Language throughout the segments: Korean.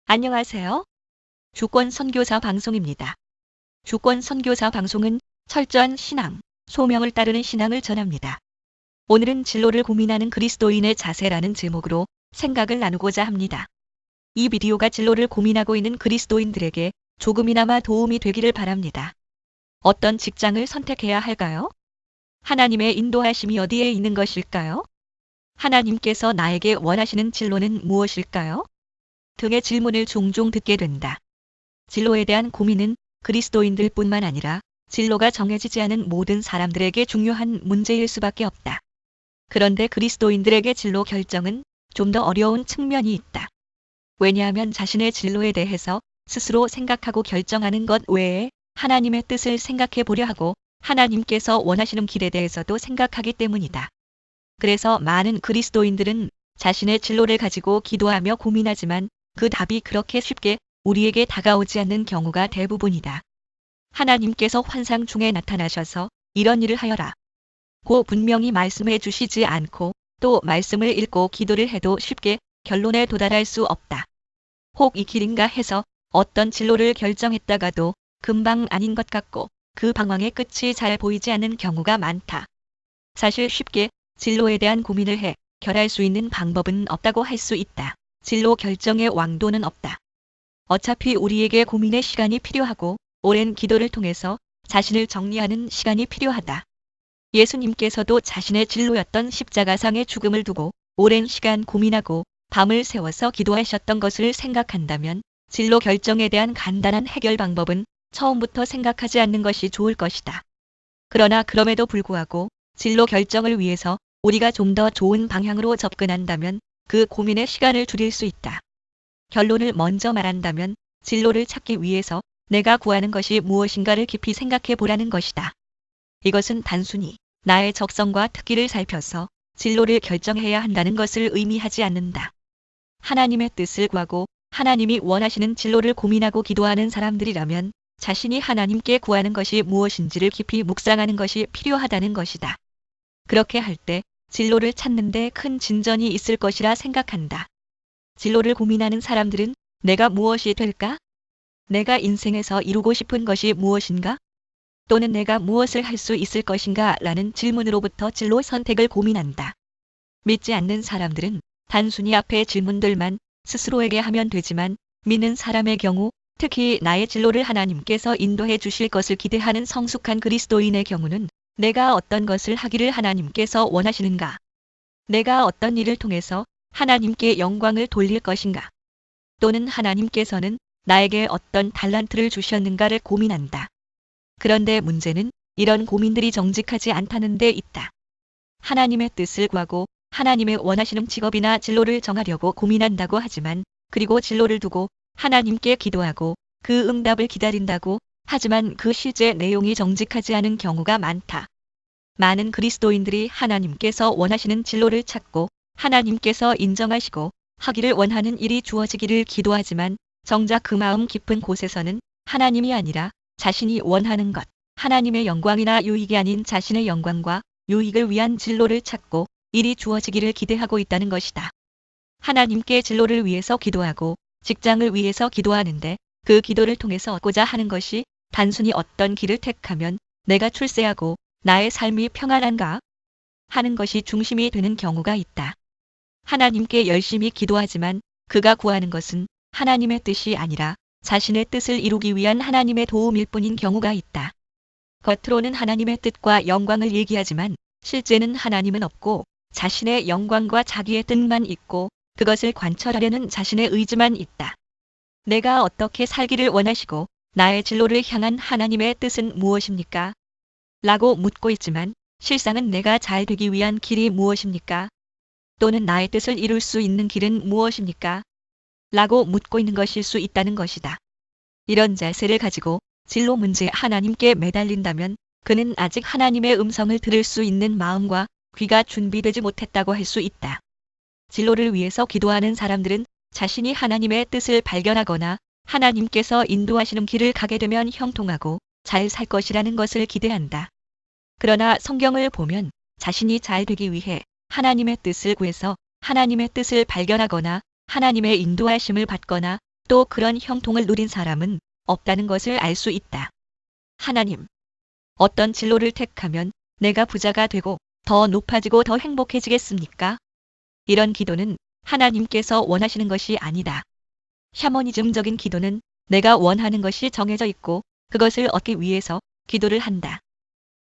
안녕하세요. 주권 선교사 방송입니다. 주권 선교사 방송은 철저한 신앙, 소명을 따르는 신앙을 전합니다. 오늘은 진로를 고민하는 그리스도인의 자세라는 제목으로 생각을 나누고자 합니다. 이 비디오가 진로를 고민하고 있는 그리스도인들에게 조금이나마 도움이 되기를 바랍니다. 어떤 직장을 선택해야 할까요? 하나님의 인도하심이 어디에 있는 것일까요? 하나님께서 나에게 원하시는 진로는 무엇일까요? 등의 질문을 종종 듣게 된다. 진로에 대한 고민은 그리스도인들 뿐만 아니라 진로가 정해지지 않은 모든 사람들에게 중요한 문제일 수밖에 없다. 그런데 그리스도인들에게 진로 결정은 좀 더 어려운 측면이 있다. 왜냐하면 자신의 진로에 대해서 스스로 생각하고 결정하는 것 외에 하나님의 뜻을 생각해 보려 하고 하나님께서 원하시는 길에 대해서도 생각하기 때문이다. 그래서 많은 그리스도인들은 자신의 진로를 가지고 기도하며 고민하지만 그 답이 그렇게 쉽게 우리에게 다가오지 않는 경우가 대부분이다. 하나님께서 환상 중에 나타나셔서 이런 일을 하여라 고 분명히 말씀해 주시지 않고 또 말씀을 읽고 기도를 해도 쉽게 결론에 도달할 수 없다. 혹 이 길인가 해서 어떤 진로를 결정했다가도 금방 아닌 것 같고 그 방황의 끝이 잘 보이지 않는 경우가 많다. 사실 쉽게 진로에 대한 고민을 해 결할 수 있는 방법은 없다고 할 수 있다. 진로 결정의 왕도는 없다. 어차피 우리에게 고민의 시간이 필요하고 오랜 기도를 통해서 자신을 정리하는 시간이 필요하다. 예수님께서도 자신의 진로였던 십자가상의 죽음을 두고 오랜 시간 고민하고 밤을 새워서 기도하셨던 것을 생각한다면 진로 결정에 대한 간단한 해결 방법은 처음부터 생각하지 않는 것이 좋을 것이다. 그러나 그럼에도 불구하고 진로 결정을 위해서 우리가 좀 더 좋은 방향으로 접근한다면 그 고민의 시간을 줄일 수 있다. 결론을 먼저 말한다면 진로를 찾기 위해서 내가 구하는 것이 무엇인가를 깊이 생각해 보라는 것이다. 이것은 단순히 나의 적성과 특기를 살펴서 진로를 결정해야 한다는 것을 의미하지 않는다. 하나님의 뜻을 구하고 하나님이 원하시는 진로를 고민하고 기도하는 사람들이라면 자신이 하나님께 구하는 것이 무엇인지를 깊이 묵상하는 것이 필요하다는 것이다. 그렇게 할 때 진로를 찾는 데 큰 진전이 있을 것이라 생각한다. 진로를 고민하는 사람들은 내가 무엇이 될까? 내가 인생에서 이루고 싶은 것이 무엇인가? 또는 내가 무엇을 할 수 있을 것인가? 라는 질문으로부터 진로 선택을 고민한다. 믿지 않는 사람들은 단순히 앞의 질문들만 스스로에게 하면 되지만 믿는 사람의 경우 특히 나의 진로를 하나님께서 인도해 주실 것을 기대하는 성숙한 그리스도인의 경우는 내가 어떤 것을 하기를 하나님께서 원하시는가? 내가 어떤 일을 통해서 하나님께 영광을 돌릴 것인가? 또는 하나님께서는 나에게 어떤 달란트를 주셨는가를 고민한다. 그런데 문제는 이런 고민들이 정직하지 않다는 데 있다. 하나님의 뜻을 구하고 하나님의 원하시는 직업이나 진로를 정하려고 고민한다고 하지만 그리고 진로를 두고 하나님께 기도하고 그 응답을 기다린다고 하지만 그 실제 내용이 정직하지 않은 경우가 많다. 많은 그리스도인들이 하나님께서 원하시는 진로를 찾고 하나님께서 인정하시고 하기를 원하는 일이 주어지기를 기도하지만 정작 그 마음 깊은 곳에서는 하나님이 아니라 자신이 원하는 것, 하나님의 영광이나 유익이 아닌 자신의 영광과 유익을 위한 진로를 찾고 일이 주어지기를 기대하고 있다는 것이다. 하나님께 진로를 위해서 기도하고 직장을 위해서 기도하는데 그 기도를 통해서 얻고자 하는 것이 단순히 어떤 길을 택하면 내가 출세하고 나의 삶이 평안한가? 하는 것이 중심이 되는 경우가 있다. 하나님께 열심히 기도하지만 그가 구하는 것은 하나님의 뜻이 아니라 자신의 뜻을 이루기 위한 하나님의 도움일 뿐인 경우가 있다. 겉으로는 하나님의 뜻과 영광을 얘기하지만 실제는 하나님은 없고 자신의 영광과 자기의 뜻만 있고 그것을 관철하려는 자신의 의지만 있다. 내가 어떻게 살기를 원하시고 나의 진로를 향한 하나님의 뜻은 무엇입니까? 라고 묻고 있지만 실상은 내가 잘 되기 위한 길이 무엇입니까? 또는 나의 뜻을 이룰 수 있는 길은 무엇입니까? 라고 묻고 있는 것일 수 있다는 것이다. 이런 자세를 가지고 진로 문제에 하나님께 매달린다면 그는 아직 하나님의 음성을 들을 수 있는 마음과 귀가 준비되지 못했다고 할 수 있다. 진로를 위해서 기도하는 사람들은 자신이 하나님의 뜻을 발견하거나 하나님께서 인도하시는 길을 가게 되면 형통하고 잘 살 것이라는 것을 기대한다. 그러나 성경을 보면 자신이 잘 되기 위해 하나님의 뜻을 구해서 하나님의 뜻을 발견하거나 하나님의 인도하심을 받거나 또 그런 형통을 누린 사람은 없다는 것을 알 수 있다. 하나님, 어떤 진로를 택하면 내가 부자가 되고 더 높아지고 더 행복해지겠습니까? 이런 기도는 하나님께서 원하시는 것이 아니다. 샤머니즘적인 기도는 내가 원하는 것이 정해져 있고 그것을 얻기 위해서 기도를 한다.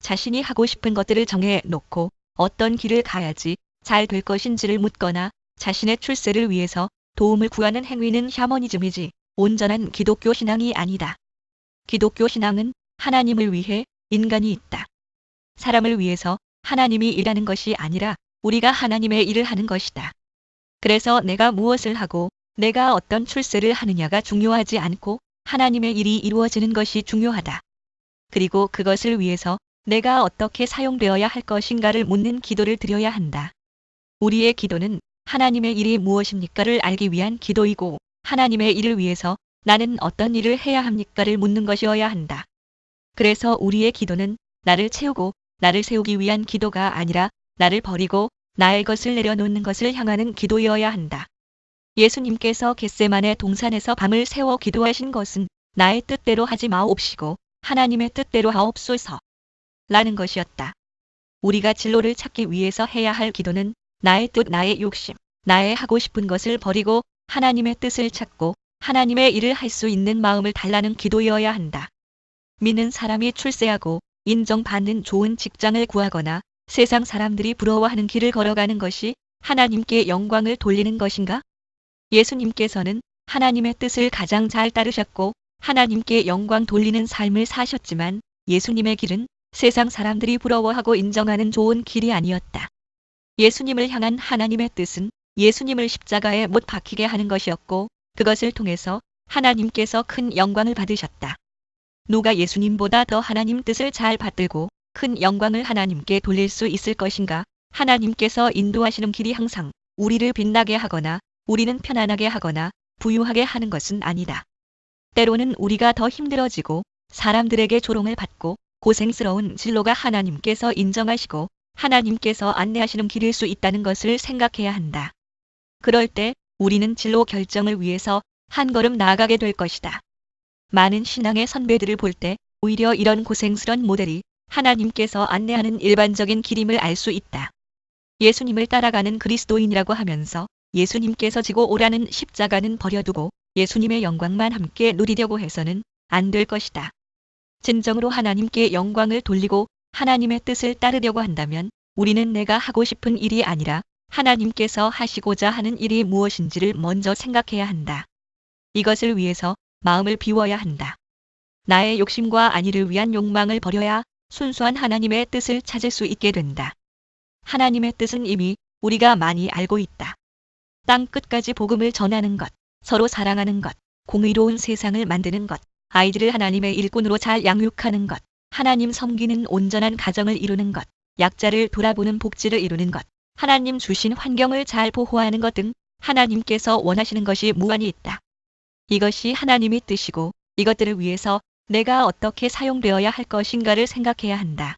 자신이 하고 싶은 것들을 정해 놓고 어떤 길을 가야지 잘 될 것인지를 묻거나 자신의 출세를 위해서 도움을 구하는 행위는 샤머니즘이지 온전한 기독교 신앙이 아니다. 기독교 신앙은 하나님을 위해 인간이 있다. 사람을 위해서 하나님이 일하는 것이 아니라 우리가 하나님의 일을 하는 것이다. 그래서 내가 무엇을 하고 내가 어떤 출세를 하느냐가 중요하지 않고 하나님의 일이 이루어지는 것이 중요하다. 그리고 그것을 위해서 내가 어떻게 사용되어야 할 것인가를 묻는 기도를 드려야 한다. 우리의 기도는 하나님의 일이 무엇입니까를 알기 위한 기도이고 하나님의 일을 위해서 나는 어떤 일을 해야 합니까를 묻는 것이어야 한다. 그래서 우리의 기도는 나를 채우고 나를 세우기 위한 기도가 아니라 나를 버리고 나의 것을 내려놓는 것을 향하는 기도여야 한다. 예수님께서 겟세마네 동산에서 밤을 새워 기도하신 것은 나의 뜻대로 하지 마옵시고 하나님의 뜻대로 하옵소서 라는 것이었다. 우리가 진로를 찾기 위해서 해야 할 기도는 나의 뜻, 나의 욕심, 나의 하고 싶은 것을 버리고 하나님의 뜻을 찾고 하나님의 일을 할 수 있는 마음을 달라는 기도여야 한다. 믿는 사람이 출세하고 인정받는 좋은 직장을 구하거나 세상 사람들이 부러워하는 길을 걸어가는 것이 하나님께 영광을 돌리는 것인가? 예수님께서는 하나님의 뜻을 가장 잘 따르셨고 하나님께 영광 돌리는 삶을 사셨지만 예수님의 길은 세상 사람들이 부러워하고 인정하는 좋은 길이 아니었다. 예수님을 향한 하나님의 뜻은 예수님을 십자가에 못 박히게 하는 것이었고 그것을 통해서 하나님께서 큰 영광을 받으셨다. 누가 예수님보다 더 하나님 뜻을 잘 받들고 큰 영광을 하나님께 돌릴 수 있을 것인가? 하나님께서 인도하시는 길이 항상 우리를 빛나게 하거나 우리는 편안하게 하거나 부유하게 하는 것은 아니다. 때로는 우리가 더 힘들어지고 사람들에게 조롱을 받고 고생스러운 진로가 하나님께서 인정하시고 하나님께서 안내하시는 길일 수 있다는 것을 생각해야 한다. 그럴 때 우리는 진로 결정을 위해서 한 걸음 나아가게 될 것이다. 많은 신앙의 선배들을 볼 때 오히려 이런 고생스런 모델이 하나님께서 안내하는 일반적인 길임을 알 수 있다. 예수님을 따라가는 그리스도인이라고 하면서 예수님께서 지고 오라는 십자가는 버려두고 예수님의 영광만 함께 누리려고 해서는 안 될 것이다. 진정으로 하나님께 영광을 돌리고 하나님의 뜻을 따르려고 한다면 우리는 내가 하고 싶은 일이 아니라 하나님께서 하시고자 하는 일이 무엇인지를 먼저 생각해야 한다. 이것을 위해서 마음을 비워야 한다. 나의 욕심과 안위를 위한 욕망을 버려야 순수한 하나님의 뜻을 찾을 수 있게 된다. 하나님의 뜻은 이미 우리가 많이 알고 있다. 땅 끝까지 복음을 전하는 것, 서로 사랑하는 것, 공의로운 세상을 만드는 것, 아이들을 하나님의 일꾼으로 잘 양육하는 것, 하나님 섬기는 온전한 가정을 이루는 것, 약자를 돌아보는 복지를 이루는 것, 하나님 주신 환경을 잘 보호하는 것 등 하나님께서 원하시는 것이 무한히 있다. 이것이 하나님의 뜻이고 이것들을 위해서 내가 어떻게 사용되어야 할 것인가를 생각해야 한다.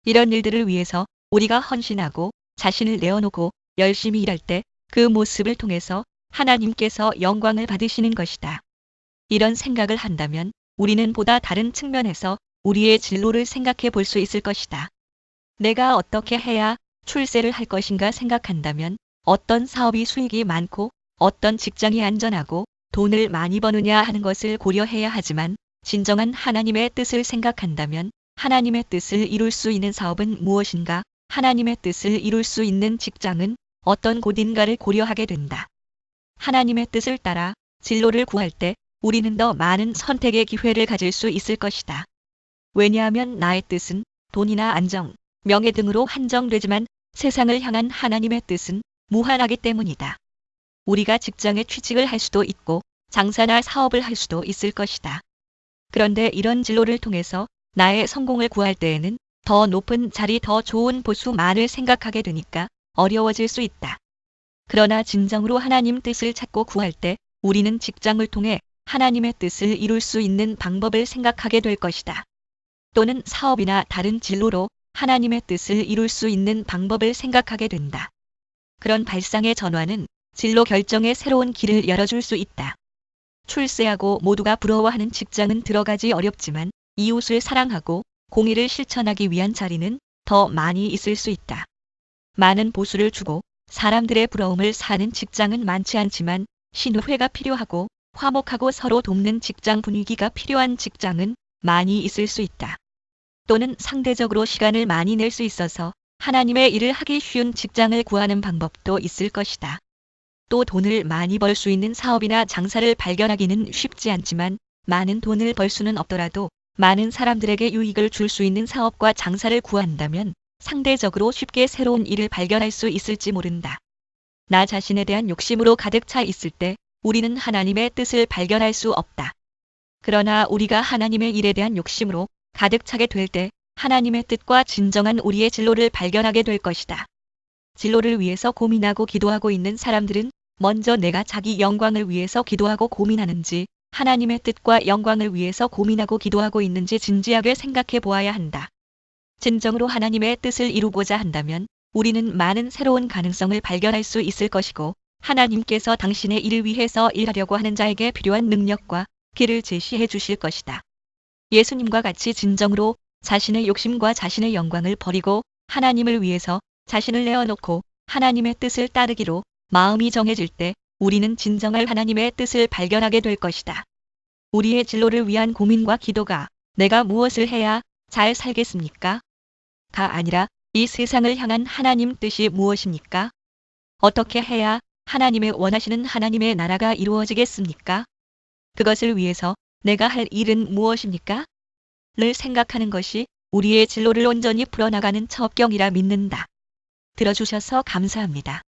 이런 일들을 위해서 우리가 헌신하고 자신을 내어놓고 열심히 일할 때 그 모습을 통해서 하나님께서 영광을 받으시는 것이다. 이런 생각을 한다면 우리는 보다 다른 측면에서 우리의 진로를 생각해 볼 수 있을 것이다. 내가 어떻게 해야 출세를 할 것인가 생각한다면 어떤 사업이 수익이 많고 어떤 직장이 안전하고 돈을 많이 버느냐 하는 것을 고려해야 하지만 진정한 하나님의 뜻을 생각한다면 하나님의 뜻을 이룰 수 있는 사업은 무엇인가? 하나님의 뜻을 이룰 수 있는 직장은 어떤 곳인가를 고려하게 된다. 하나님의 뜻을 따라 진로를 구할 때 우리는 더 많은 선택의 기회를 가질 수 있을 것이다. 왜냐하면 나의 뜻은 돈이나 안정, 명예 등으로 한정되지만 세상을 향한 하나님의 뜻은 무한하기 때문이다. 우리가 직장에 취직을 할 수도 있고 장사나 사업을 할 수도 있을 것이다. 그런데 이런 진로를 통해서 나의 성공을 구할 때에는 더 높은 자리, 더 좋은 보수만을 생각하게 되니까 어려워질 수 있다. 그러나 진정으로 하나님 뜻을 찾고 구할 때 우리는 직장을 통해 하나님의 뜻을 이룰 수 있는 방법을 생각하게 될 것이다. 또는 사업이나 다른 진로로 하나님의 뜻을 이룰 수 있는 방법을 생각하게 된다. 그런 발상의 전환은 진로 결정의 새로운 길을 열어줄 수 있다. 출세하고 모두가 부러워하는 직장은 들어가기 어렵지만 이웃을 사랑하고 공의를 실천하기 위한 자리는 더 많이 있을 수 있다. 많은 보수를 주고 사람들의 부러움을 사는 직장은 많지 않지만 신우회가 필요하고 화목하고 서로 돕는 직장 분위기가 필요한 직장은 많이 있을 수 있다. 또는 상대적으로 시간을 많이 낼 수 있어서 하나님의 일을 하기 쉬운 직장을 구하는 방법도 있을 것이다. 또 돈을 많이 벌 수 있는 사업이나 장사를 발견하기는 쉽지 않지만 많은 돈을 벌 수는 없더라도 많은 사람들에게 유익을 줄 수 있는 사업과 장사를 구한다면 상대적으로 쉽게 새로운 일을 발견할 수 있을지 모른다. 나 자신에 대한 욕심으로 가득 차 있을 때 우리는 하나님의 뜻을 발견할 수 없다. 그러나 우리가 하나님의 일에 대한 욕심으로 가득 차게 될 때 하나님의 뜻과 진정한 우리의 진로를 발견하게 될 것이다. 진로를 위해서 고민하고 기도하고 있는 사람들은 먼저 내가 자기 영광을 위해서 기도하고 고민하는지 하나님의 뜻과 영광을 위해서 고민하고 기도하고 있는지 진지하게 생각해 보아야 한다. 진정으로 하나님의 뜻을 이루고자 한다면 우리는 많은 새로운 가능성을 발견할 수 있을 것이고 하나님께서 당신의 일을 위해서 일하려고 하는 자에게 필요한 능력과 길을 제시해 주실 것이다. 예수님과 같이 진정으로 자신의 욕심과 자신의 영광을 버리고 하나님을 위해서 자신을 내어놓고 하나님의 뜻을 따르기로 마음이 정해질 때 우리는 진정한 하나님의 뜻을 발견하게 될 것이다. 우리의 진로를 위한 고민과 기도가 내가 무엇을 해야 잘 살겠습니까? 가 아니라 이 세상을 향한 하나님 뜻이 무엇입니까? 어떻게 해야 하나님의 원하시는 하나님의 나라가 이루어지겠습니까? 그것을 위해서 내가 할 일은 무엇입니까? 를 생각하는 것이 우리의 진로를 온전히 풀어나가는 첫 경이라 믿는다. 들어주셔서 감사합니다.